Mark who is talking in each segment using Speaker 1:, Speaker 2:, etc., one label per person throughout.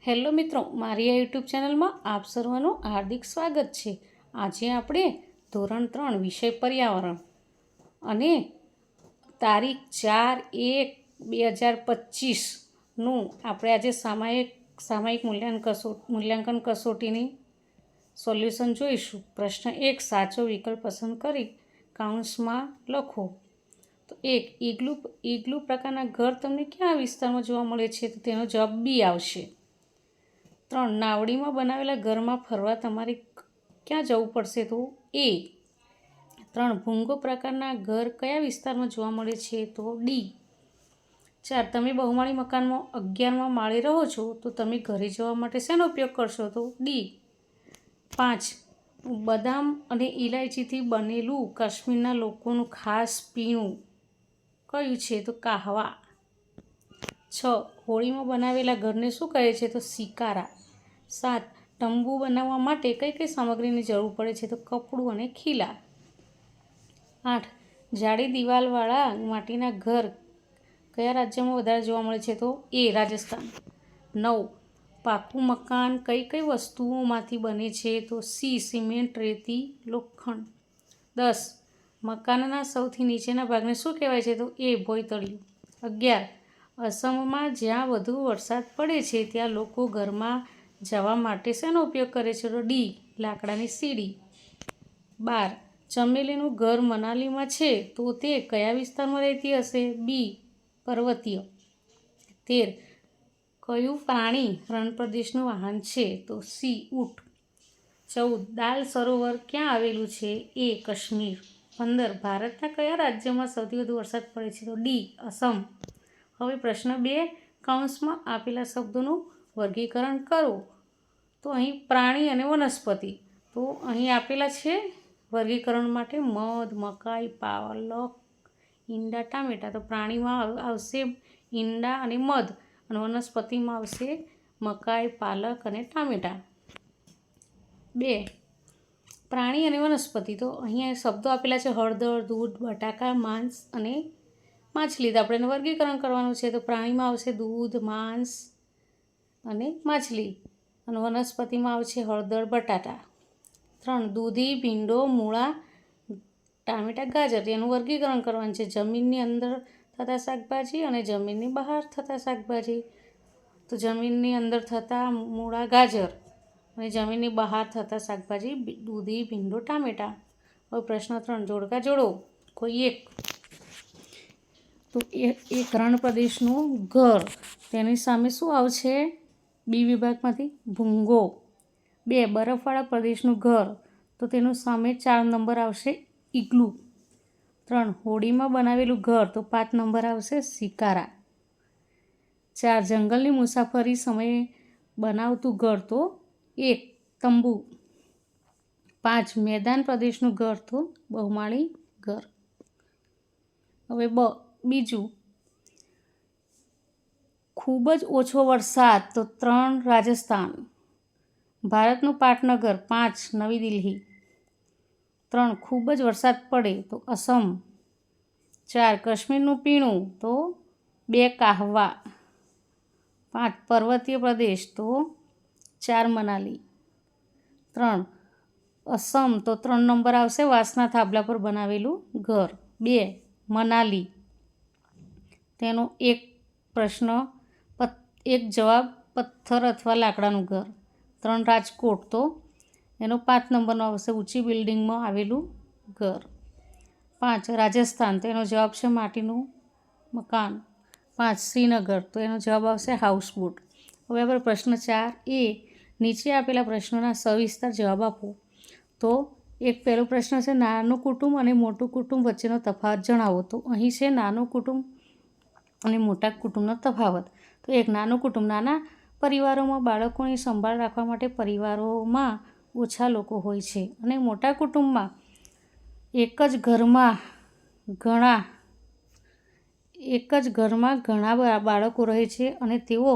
Speaker 1: Hello મિત્રો, મારી આ યુટ્યુબ ચેનલમાં આપ સર્વનું હાર્દિક સ્વાગત છે. આજે આપણે ધોરણ 3 વિષય પર્યાવરણ અને તારીખ 4/1/2025નું આપણે આજે સામાયિક મૂલ્યાંકન કસોટીની સોલ્યુશન જોઈશું. પ્રશ્ન 1, સાચો વિકલ્પ પસંદ કરી કાઉન્સમાં લખો. તો 1, ઇગ્લુ પ્રકારના ઘર તમને કયા વિસ્તારમાં જોવા મળે છે? તો તેનો જવાબ બી આવશે. 3, નાવડીમાં બનાવેલા ઘરમાં ફરવા તમારે ક્યાં જવું પડશે? તો એ. 3, ભૂંગો પ્રકારના ઘર કયા વિસ્તારમાં જોવા મળે છે? તો ડી. 4, તમે બહુમાળી મકાનમાં 11મા માળે રહો છો, તો તમે ઘરે જવા માટે શેનો ઉપયોગ કરશો? તો ડી. 5, બદામ અને ઇલાયચીથી બનેલું કાશ્મીરના લોકોનું ખાસ પીણું કયું છે? તો કાહવા. 6, હોળીમાં બનાવેલા ઘરને શું કહે છે? તો સિકારા. 7, તંબુ બનાવવા માટે કઈ કઈ સામગ્રીની જરૂર પડે છે? તો કપડું અને ખીલા. 8, જાડી દિવાલવાળા માટીના ઘર કયા રાજ્યમાં વધારે જોવા મળે છે? તો એ. રાજસ્થાન. 9, પાકું મકાન કઈ કઈ વસ્તુઓમાંથી બને છે? તો સી. સિમેન્ટ, રેતી, લોખંડ. 10, મકાનના સૌથી નીચેના ભાગને શું કહેવાય છે? તો એ. ભોંયતળિયું. 11, અસમમાં જ્યાં વધુ વરસાદ પડે છે ત્યાં લોકો ઘરમાં જવા માટે શેનો ઉપયોગ કરે છે? તો ડી. લાકડાની સીડી. 12, ચમેલીનું ઘર મનાલીમાં છે તો તે કયા વિસ્તારમાં રહેતી હશે? બી. પર્વતીય. 13, કયું પ્રાણી રણપ્રદેશનું વાહન છે? તો સી. ઊંટ. 14, દાલ સરોવર ક્યાં આવેલું છે? એ. કાશ્મીર. 15, ભારતના કયા રાજ્યમાં સૌથી વધુ વરસાદ પડે છે? તો ડી. અસમ. હવે પ્રશ્ન 2, કાઉન્સમાં આપેલા શબ્દોનું વર્ગીકરણ કરો. તો અહીં પ્રાણી અને વનસ્પતિ. તો અહીં આપેલા છે વર્ગીકરણ માટે મધ, મકાઈ, પાલક, ઈંડા, ટામેટાં. તો પ્રાણીમાં આવશે ઈંડા અને મધ, અને વનસ્પતિમાં આવશે મકાઈ, પાલક અને ટામેટાં. 2, પ્રાણી અને વનસ્પતિ. તો અહીંયા શબ્દો આપેલા છે હળદર, દૂધ, બટાકા, માંસ અને માછલી. તો આપણે વર્ગીકરણ કરવાનું છે. તો પ્રાણીમાં આવશે દૂધ, માંસ અને માછલી, અને વનસ્પતિમાં આવશે હળદર, બટાટા. 3, દૂધી, ભીંડો, મૂળા, ટામેટાં, ગાજર. એનું વર્ગીકરણ કરવાનું છે. જમીનની અંદર થતા શાકભાજી અને જમીનની બહાર થતા શાકભાજી. તો જમીનની અંદર થતા મૂળા, ગાજર, અને જમીનની બહાર થતા શાકભાજી દૂધી, ભીંડો, ટામેટાં. હવે પ્રશ્ન 3, જોડકા જોડો કોઈ એક. તો એક રણપ્રદેશનું ઘર, તેની સામે શું આવશે? બી વિભાગમાંથી ભૂંગો. 2, બરફવાળા પ્રદેશનું ઘર, તો તેનું સામે 4 નંબર આવશે ઇગ્લુ. 3, હોડીમાં બનાવેલું ઘર, તો 5 નંબર આવશે સિકારા. 4, જંગલની મુસાફરી સમયે બનાવતું ઘર, તો 1, તંબુ. 5, મેદાન પ્રદેશનું ઘર, તો બહુમાળી ઘર. હવે બીજું, ખૂબ જ ઓછો વરસાદ, તો 3, રાજસ્થાન. ભારતનું પાટનગર, 5, નવી દિલ્હી. 3, ખૂબ જ વરસાદ પડે, તો અસમ. 4, કાશ્મીરનું પીણું, તો 2, કાહવા. 5, પર્વતીય પ્રદેશ, તો 4, મનાલી. 3, અસમ, તો 3 નંબર આવશે વાંસના થાંભલા પર બનાવેલું ઘર. 2, મનાલી. તેનો એક જવાબ પથ્થર અથવા લાકડાનું ઘર. 3, રાજકોટ, તો એનો 5 નંબરનો આવશે ઊંચી બિલ્ડિંગમાં આવેલું ઘર. 5, રાજસ્થાન, તો એનો જવાબ છે માટીનું મકાન. 5, શ્રીનગર, તો એનો જવાબ આવશે હાઉસબોટ. હવે આપણે પ્રશ્ન 4 નીચે આપેલા પ્રશ્નોના સવિસ્તાર જવાબ આપો. તો પહેલો પ્રશ્ન છે, નાનું કુટુંબ અને મોટું કુટુંબ વચ્ચેનો તફાવત જણાવો. તો અહીં છે નાનું કુટુંબ અને મોટા કુટુંબનો તફાવત. તો 1, નાનું કુટુંબ, નાના પરિવારોમાં બાળકોની સંભાળ રાખવા માટે પરિવારોમાં ઓછા લોકો હોય છે, અને મોટા કુટુંબમાં એક જ ઘરમાં ઘણા બાળકો રહે છે અને તેઓ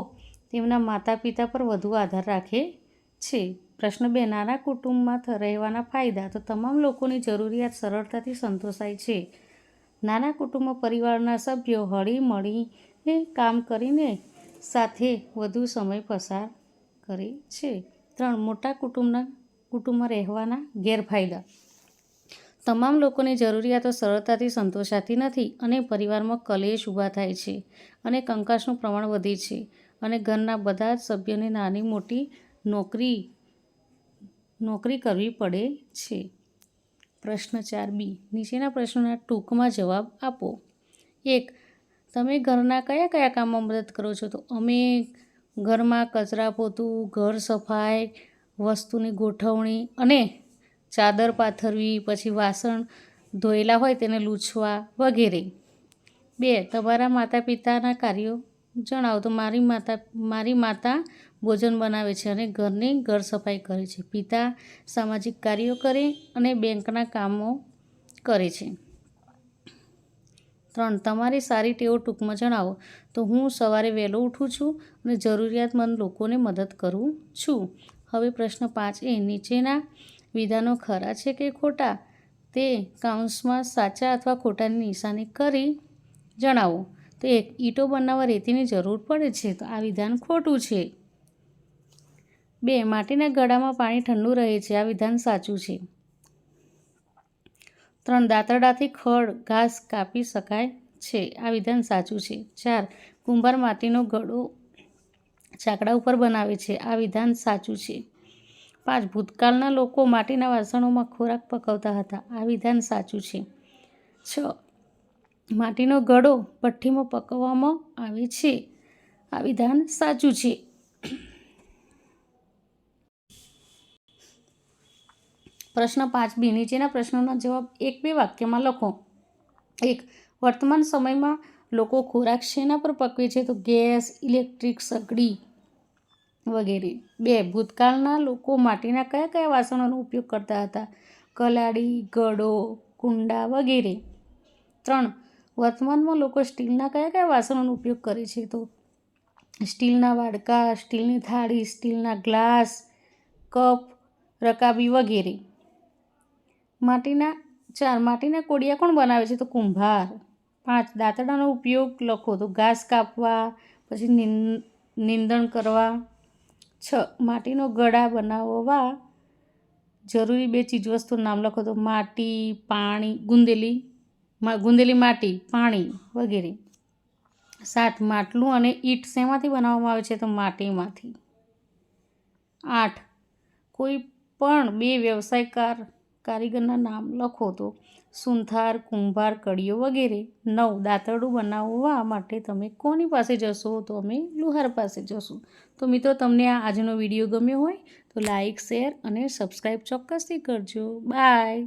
Speaker 1: તેમના માતા પિતા પર વધુ આધાર રાખે છે. પ્રશ્ન 2, નાના કુટુંબમાં રહેવાના ફાયદા. તો તમામ લોકોની જરૂરિયાત સરળતાથી સંતોષાય છે. નાના કુટુંબમાં પરિવારના સભ્યો હળી મળીને કામ કરીને સાથે વધુ સમય પસાર કરે છે. 3. મોટા કુટુંબમાં રહેવાના ગેરફાયદા. તમામ લોકોની જરૂરિયાતો સરળતાથી સંતોષાતી નથી અને પરિવારમાં કલેશ ઊભા થાય છે અને કંકાસનું પ્રમાણ વધે છે અને ઘરના બધા જ સભ્યોને નાની મોટી નોકરી કરવી પડે છે. પ્રશ્ન 4b. નીચેના પ્રશ્નોના ટૂંકમાં જવાબ આપો. 1. તમે ઘરના કયા કયા કામમાં મદદ કરો છો? તો અમે ઘરમાં કચરા પોતું, ઘર સફાઈ, વસ્તુની ગોઠવણી અને ચાદર પાથરવી, પછી વાસણ ધોયેલા હોય તેને લૂછવા વગેરે. 2. તમારા માતા પિતાના કાર્યો જણાવો. તો મારી માતા ભોજન બનાવે છે અને ઘરની ઘર સફાઈ કરે છે. પિતા સામાજિક કાર્યો કરે અને બેંકના કામો કરે છે. 3. તમારી સારી ટેવો ટૂંકમાં જણાવો. તો હું સવારે વહેલો ઉઠું છું અને જરૂરિયાતમંદ લોકોને મદદ કરું છું. હવે પ્રશ્ન 5a. નીચેના વિધાનો ખરા છે કે ખોટા તે કૌંસમાં સાચા અથવા ખોટાની નિશાની કરી જણાવો. તો 1. ઈંટો બનાવવા રેતીની જરૂર પડે છે. તો આ વિધાન ખોટું છે. 2. માટીના ઘડામાં પાણી ઠંડુ રહે છે. આ વિધાન સાચું છે. 3. દાંતરડાથી ખડ ઘાસ કાપી શકાય છે. આ વિધાન સાચું છે. 4. કુંભાર માટીનો ઘડો ચાકડા ઉપર બનાવે છે. આ વિધાન સાચું છે. 5. ભૂતકાળના લોકો માટીના વાસણોમાં ખોરાક પકવતા હતા. આ વિધાન સાચું છે. 6. માટીનો ઘડો ભઠ્ઠીમાં પકવવામાં આવે છે. આ વિધાન સાચું છે. પ્રશ્ન 5b. નીચેના પ્રશ્નોના જવાબ 1-2 વાક્યમાં લખો. 1. વર્તમાન સમયમાં લોકો ખોરાક શેના પર પકવે છે? તો ગેસ, ઇલેક્ટ્રિક સગડી વગેરે. 2. ભૂતકાળના લોકો માટીના કયા કયા વાસણોનો ઉપયોગ કરતા હતા? કલાડી, ઘડો, કુંડા વગેરે. 3. વર્તમાનમાં લોકો સ્ટીલના કયા કયા વાસણોનો ઉપયોગ કરે છે? તો સ્ટીલના વાડકા, સ્ટીલની થાળી, સ્ટીલના ગ્લાસ, કપ, રકાબી વગેરે. 4. માટીના કોડિયા કોણ બનાવે છે? તો કુંભાર. 5. દાંતરડાનો ઉપયોગ લખો. તો ઘાસ કાપવા, પછી નીંદણ કરવા. 6. માટીનો ઘડા બનાવવા જરૂરી 2 ચીજવસ્તુનું નામ લખો. તો માટી, પાણી, ગુંદેલી માટી, પાણી વગેરે. 7. માટલું અને ઈંટ શેમાંથી બનાવવામાં આવે છે? તો માટીમાંથી. 8. કોઈ પણ 2 વ્યવસાય કારીગરના નામ લખો. તો સુથાર, કુંભાર, કડિયો વગેરે. 9. દાંતરડું બનાવવા માટે તમે કોની પાસે જશો? તો અમે લુહાર પાસે જશું. તો મિત્રો, તમને આજનો વિડીયો ગમ્યો હોય તો લાઈક, શેર અને સબસ્ક્રાઈબ ચોક્કસથી કરજો. બાય.